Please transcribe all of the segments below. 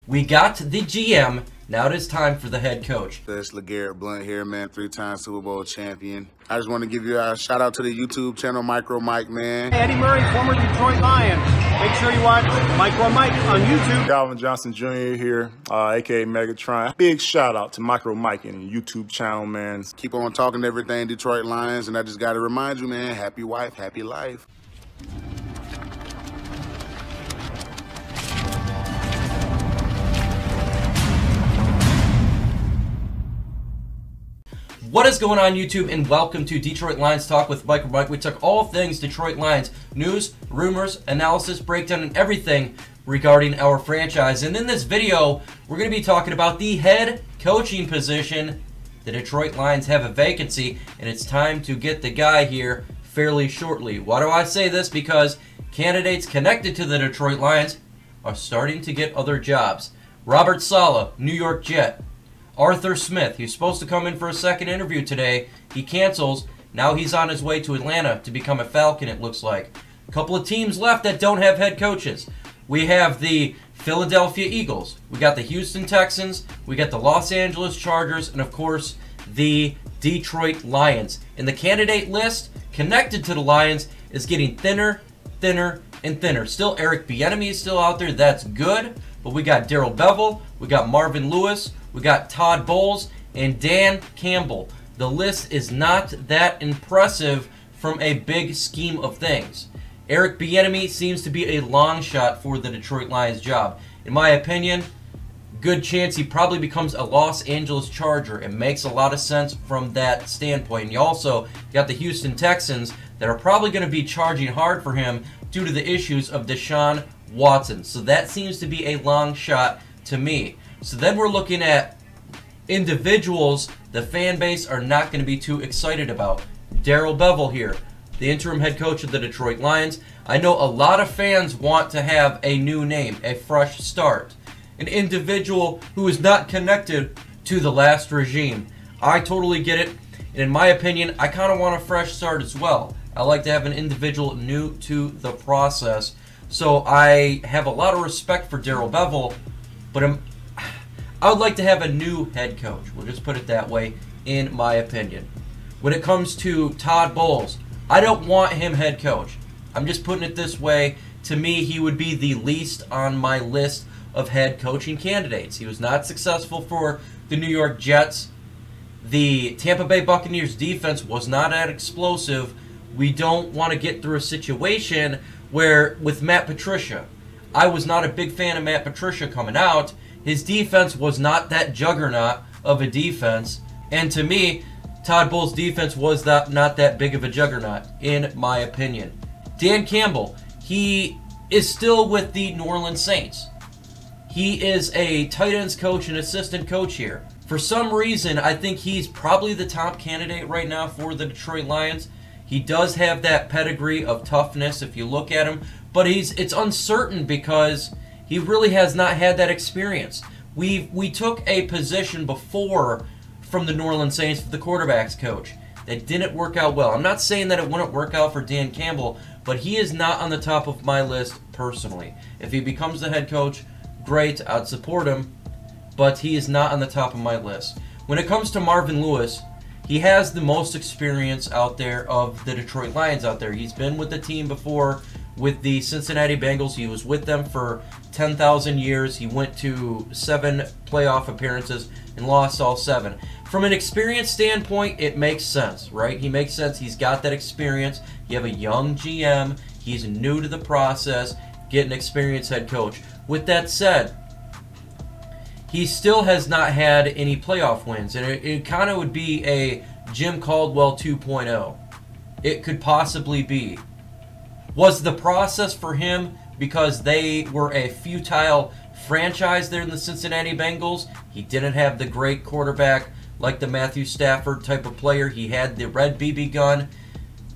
We got the GM. Now it is time for the head coach. It's LeGarrette Blount here, man, 3-time Super Bowl champion. I just want to give you a shout out to the YouTube channel, MicroMike, man. Eddie Murray, former Detroit Lion. Make sure you watch MicroMike on YouTube. Calvin Johnson Jr. here, aka Megatron. Big shout out to MicroMike and YouTube channel, man. Keep on talking everything Detroit Lions, and I just got to remind you, man, happy wife, happy life. What is going on, YouTube, and welcome to Detroit Lions Talk with MicroMike. We took all things Detroit Lions, news, rumors, analysis, breakdown, and everything regarding our franchise. And in this video, we're going to be talking about the head coaching position. The Detroit Lions have a vacancy, and it's time to get the guy here fairly shortly. Why do I say this? Because candidates connected to the Detroit Lions are starting to get other jobs. Robert Saleh, New York Jet. Arthur Smith, he's supposed to come in for a second interview today. He cancels. Now he's on his way to Atlanta to become a Falcon, it looks like. A couple of teams left that don't have head coaches. We have the Philadelphia Eagles. We got the Houston Texans. We got the Los Angeles Chargers. And, of course, the Detroit Lions. And the candidate list connected to the Lions is getting thinner, thinner, and thinner. Still, Eric Bieniemy is still out there. That's good. But we got Darrell Bevell. We got Marvin Lewis. We got Todd Bowles and Dan Campbell. The list is not that impressive from a big scheme of things. Eric Bieniemy seems to be a long shot for the Detroit Lions job. In my opinion, good chance he probably becomes a Los Angeles Charger. It makes a lot of sense from that standpoint. And you also got the Houston Texans that are probably going to be charging hard for him due to the issues of Deshaun Watson. So that seems to be a long shot to me. So then we're looking at individuals the fan base are not going to be too excited about. Darrell Bevell here, the interim head coach of the Detroit Lions. I know a lot of fans want to have a new name, a fresh start. An individual who is not connected to the last regime. I totally get it. And in my opinion, I kind of want a fresh start as well. I like to have an individual new to the process. So I have a lot of respect for Darrell Bevell, but I would like to have a new head coach. We'll just put it that way, in my opinion. When it comes to Todd Bowles, I don't want him head coach. I'm just putting it this way. To me, he would be the least on my list of head coaching candidates. He was not successful for the New York Jets. The Tampa Bay Buccaneers defense was not that explosive. We don't want to get through a situation where, with Matt Patricia, I was not a big fan of Matt Patricia coming out. His defense was not that juggernaut of a defense. And to me, Todd Bowles' defense was not that big of a juggernaut, in my opinion. Dan Campbell, he is still with the New Orleans Saints. He is a tight ends coach and assistant coach here. For some reason, I think he's probably the top candidate right now for the Detroit Lions. He does have that pedigree of toughness if you look at him, but it's uncertain because he really has not had that experience. We took a position before from the New Orleans Saints for the quarterbacks coach that didn't work out well. I'm not saying that it wouldn't work out for Dan Campbell, but he is not on the top of my list personally. If he becomes the head coach, great, I'd support him, but he is not on the top of my list. When it comes to Marvin Lewis, he has the most experience out there of the Detroit Lions out there. He's been with the team before with the Cincinnati Bengals. He was with them for 10,000 years. He went to 7 playoff appearances and lost all 7. From an experience standpoint, it makes sense, right? He makes sense. He's got that experience. You have a young GM. He's new to the process. Get an experienced head coach. With that said, he still has not had any playoff wins, and it kind of would be a Jim Caldwell 2.0. It could possibly be. Was the process for him because they were a futile franchise there in the Cincinnati Bengals? He didn't have the great quarterback like the Matthew Stafford type of player. He had the red BB gun.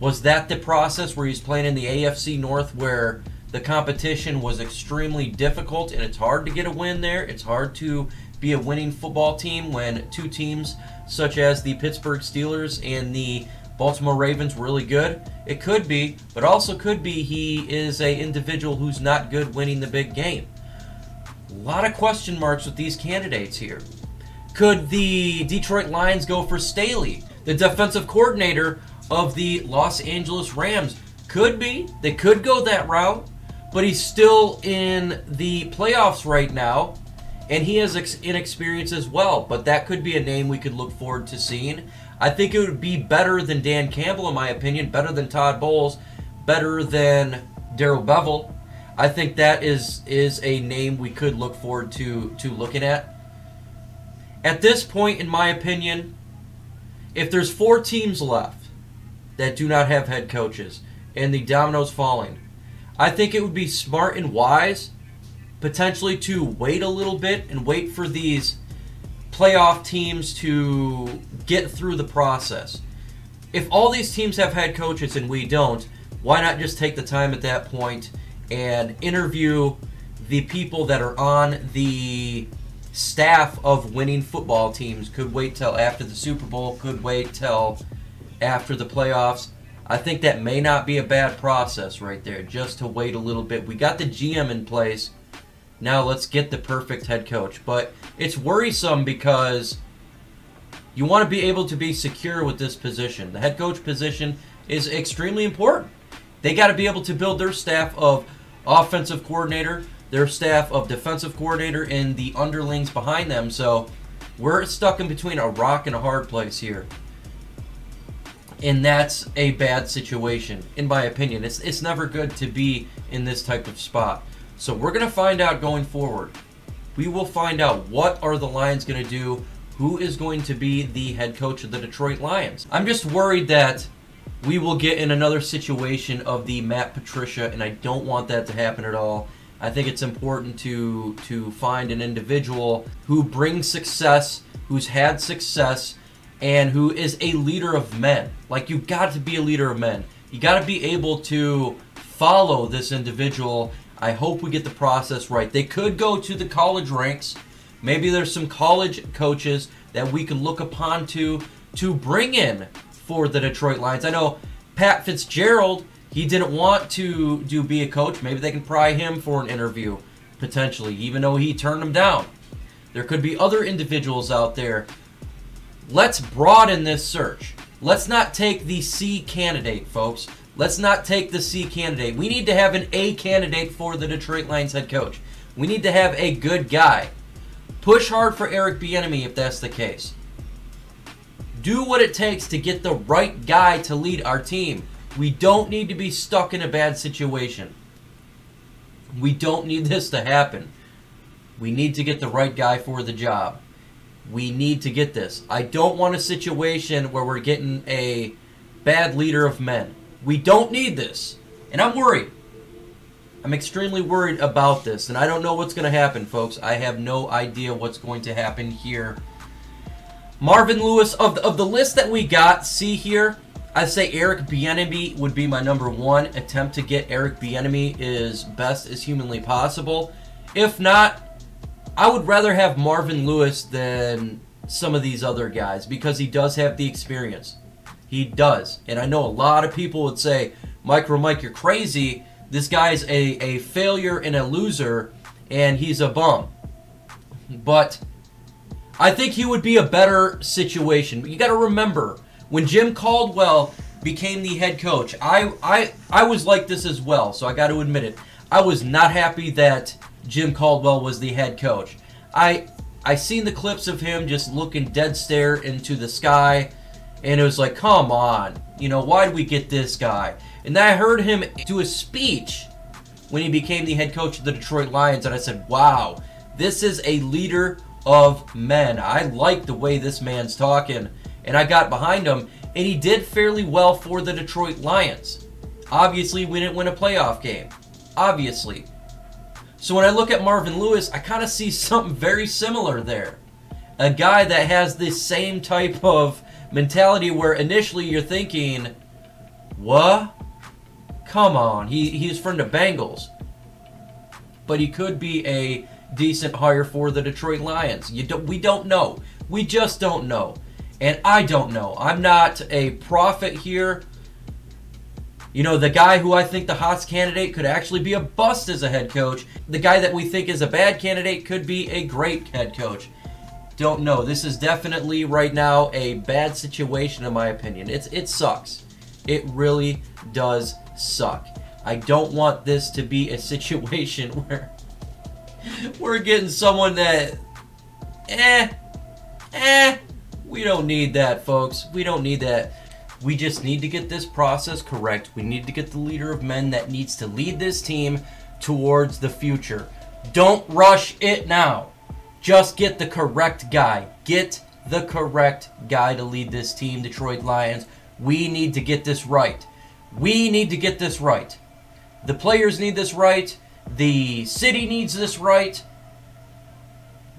Was that the process where he's playing in the AFC North where the competition was extremely difficult and it's hard to get a win there? It's hard to be a winning football team when two teams such as the Pittsburgh Steelers and the Baltimore Ravens really good? It could be, but also could be he is an individual who's not good winning the big game. A lot of question marks with these candidates here. Could the Detroit Lions go for Staley, the defensive coordinator of the Los Angeles Rams? Could be. They could go that route, but he's still in the playoffs right now, and he has inexperience as well. But that could be a name we could look forward to seeing. I think it would be better than Dan Campbell, in my opinion, better than Todd Bowles, better than Darrell Bevell. I think that is a name we could look forward to looking at. At this point, in my opinion, if there's 4 teams left that do not have head coaches and the dominoes falling, I think it would be smart and wise potentially to wait a little bit and wait for these playoff teams to get through the process. If all these teams have head coaches and we don't, why not just take the time at that point and interview the people that are on the staff of winning football teams? Could wait till after the Super Bowl, could wait till after the playoffs. I think that may not be a bad process right there, just to wait a little bit. We got the GM in place. Now let's get the perfect head coach. But it's worrisome because you want to be able to be secure with this position. The head coach position is extremely important. They got to be able to build their staff of offensive coordinator, their staff of defensive coordinator, and the underlings behind them. So we're stuck in between a rock and a hard place here. And that's a bad situation, in my opinion. It's never good to be in this type of spot. So we're going to find out going forward. We will find out what are the Lions going to do, who is going to be the head coach of the Detroit Lions. I'm just worried that we will get in another situation of the Matt Patricia, and I don't want that to happen at all. I think it's important to find an individual who brings success, who's had success, and who is a leader of men. Like, you've got to be a leader of men. You got to be able to follow this individual. I hope we get the process right. They could go to the college ranks. Maybe there's some college coaches that we can look upon to bring in for the Detroit Lions. I know Pat Fitzgerald, he didn't want to be a coach. Maybe they can pry him for an interview, potentially, even though he turned him down. There could be other individuals out there. Let's broaden this search. Let's not take the C candidate, folks. Let's not take the C candidate. We need to have an A candidate for the Detroit Lions head coach. We need to have a good guy. Push hard for Eric Bieniemy if that's the case. Do what it takes to get the right guy to lead our team. We don't need to be stuck in a bad situation. We don't need this to happen. We need to get the right guy for the job. We need to get this. I don't want a situation where we're getting a bad leader of men. We don't need this. And I'm worried. I'm extremely worried about this. And I don't know what's going to happen, folks. I have no idea what's going to happen here. Marvin Lewis, of the list that we got, see here, I'd say Eric Bieniemy would be my number one. Attempt to get Eric Bieniemy as best as humanly possible. If not, I would rather have Marvin Lewis than some of these other guys because he does have the experience. He does. And I know a lot of people would say, MicroMike, you're crazy. This guy's a failure and a loser, and he's a bum. But I think he would be a better situation. You got to remember, when Jim Caldwell became the head coach, I was like this as well, so I got to admit it. I was not happy that Jim Caldwell was the head coach. I seen the clips of him just looking dead stare into the sky, and it was like, come on, you know, why did we get this guy? And then I heard him do a speech when he became the head coach of the Detroit Lions, and I said, wow, this is a leader of men. I like the way this man's talking, and I got behind him, and he did fairly well for the Detroit Lions. Obviously, we didn't win a playoff game. Obviously. So when I look at Marvin Lewis, I kind of see something very similar there. A guy that has this same type of mentality where initially you're thinking, what? Come on, he's from the Bengals. But he could be a decent hire for the Detroit Lions. We don't know. We just don't know. And I don't know. I'm not a prophet here. You know, the guy who I think the hot candidate could actually be a bust as a head coach. The guy that we think is a bad candidate could be a great head coach. Don't know. This is definitely right now a bad situation in my opinion. It sucks. It really does suck. I don't want this to be a situation where we're getting someone that, we don't need that, folks. We don't need that. We just need to get this process correct. We need to get the leader of men that needs to lead this team towards the future. Don't rush it now. Just get the correct guy. Get the correct guy to lead this team, Detroit Lions. We need to get this right. We need to get this right. The players need this right. The city needs this right.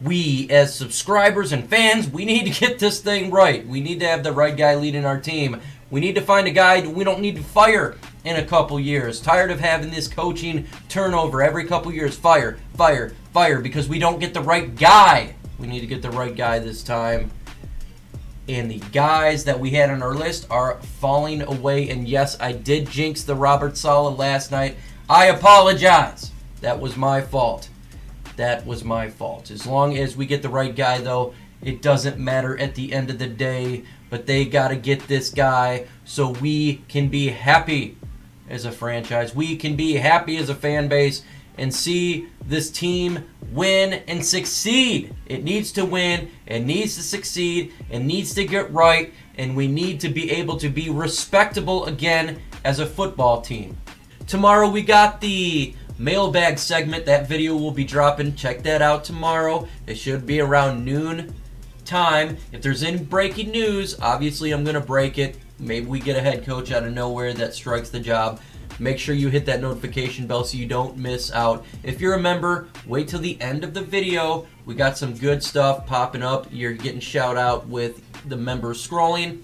We, as subscribers and fans, we need to get this thing right. We need to have the right guy leading our team. We need to find a guy we don't need to fire in a couple years. Tired of having this coaching turnover every couple years. Fire, fire, fire, because we don't get the right guy. We need to get the right guy this time. And the guys that we had on our list are falling away. And yes, I did jinx the Robert Saleh last night. I apologize. That was my fault. That was my fault. As long as we get the right guy, though, it doesn't matter at the end of the day. But they got to get this guy so we can be happy as a franchise. We can be happy as a fan base and see this team win and succeed. It needs to win, it needs to succeed, it needs to get right, and we need to be able to be respectable again as a football team. Tomorrow we got the mailbag segment. That video will be dropping. Check that out tomorrow. It should be around noon time. If there's any breaking news, obviously I'm going to break it. Maybe we get a head coach out of nowhere that strikes the job. Make sure you hit that notification bell so you don't miss out. If you're a member, wait till the end of the video. We got some good stuff popping up. You're getting shout out with the members scrolling.